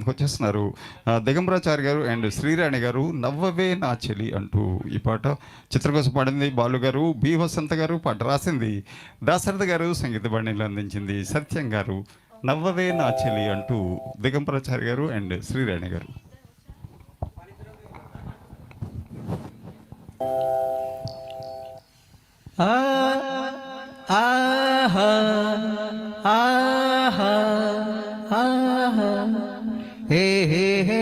వచ్చేస్తున్నారు దిగంబరాచారి గారు అండ్ శ్రీరాణి గారు. నవ్వవే నా చెలి అంటూ ఈ పాట చిత్ర కోసం పాడింది బాలు గారు. బి వసంత గారు పాట రాసింది. దాశరథ గారు సంగీత బాణీలు అందించింది సత్యం గారు. నవ్వవే నా చెలి అంటూ దిగంబరాచారి గారు అండ్ శ్రీరాణి గారు. ఆహా ఆహా ఆహా హే హే హే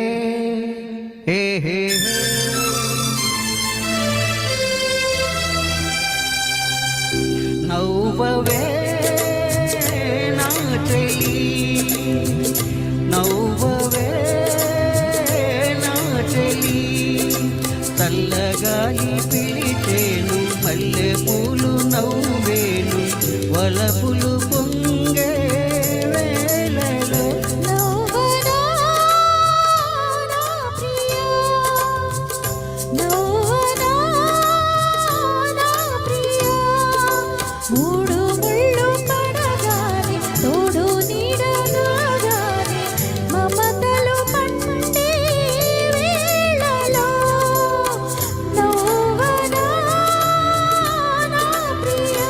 హే హే నవ్వవే నా చెలి నవ్వవే నా చెలి చల్లగాలి పిలిచేను మల్లె పూలు నవ్వేను వలపులు పొంగే వేళలో నవ్వనా నా ప్రియా నవ్వనా నా ప్రియా మూడు ముళ్ళు పడగానే తోడు నీడగానే మమతలు పండే వేళలో నవ్వనా నా ప్రియా.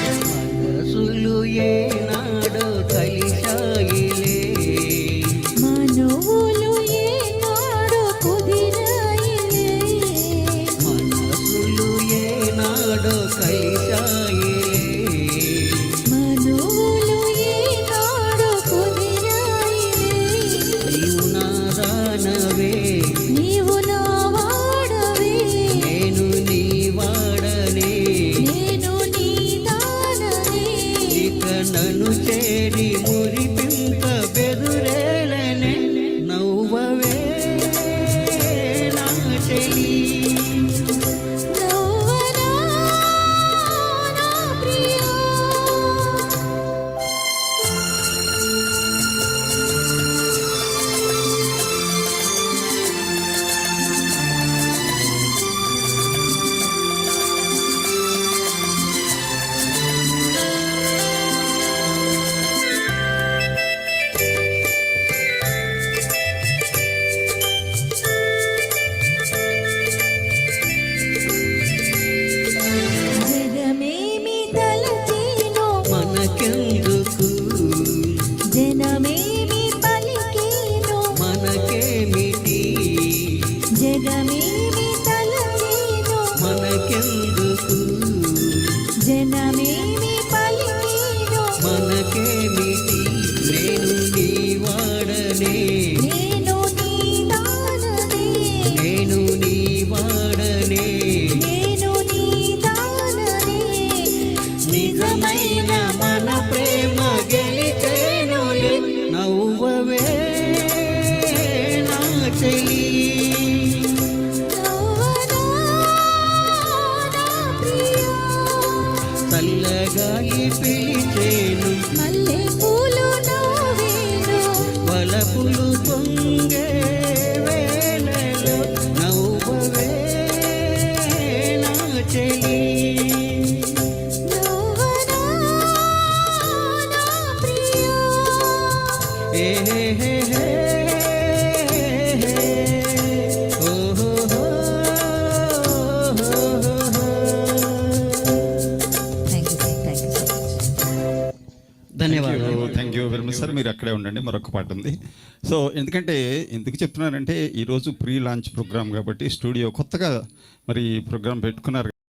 మనసులు ఏనాడో కలిశాయిలే మనవులు ఏనాడు కుదిరాయిలే మనసులు ఏనాడో కలిశాయిలే మనవులు ఏనాడు కుదిరాయిలే నీవు నా దానవే నీవు నా వాడవే నేను నీ వాడనే నేను నీ దాననే ఇక నన్ను చేరి మురిపింప బెదురేలనే నవ్వవే నా చెలి నవ్వనా నా ప్రియా. జగమేమి తలచేనో మనకెందుకు జనమేమి పలికేనో మనకేమిటి జగమేమి తలచేనో మనకెందుకు జనమేమి పలికేనో మనకేమిటి నేను నీ వాడనే నేను నీ దాననే నేను నీ వాడనే నేను నీ దాననే నిజమైన మన ప్రేమ గెలిచేనులే నవ్వవే నా చెలి నవ్వనా నా ప్రియా. చల్లగాలి పిలిచేను మల్లె పూలు నవ్వేను వలపులు పొంగే వేళలో నవ్వవే నా చెలి నవ్వనా నా ప్రియా. ఏ హే హే హే ఓ హో హో ధన్యవాదాలు. Thank you very much sir. మీరు అక్కడే ఉండండి, మరొక పాట ఉంది. సో ఎందుకంటే ఎందుకు చెప్తున్నానంటే ఈరోజు ప్రీ లాంచ్ ప్రోగ్రామ్ కాబట్టి స్టూడియో కొత్తగా మరి ప్రోగ్రామ్ పెట్టుకున్నారు.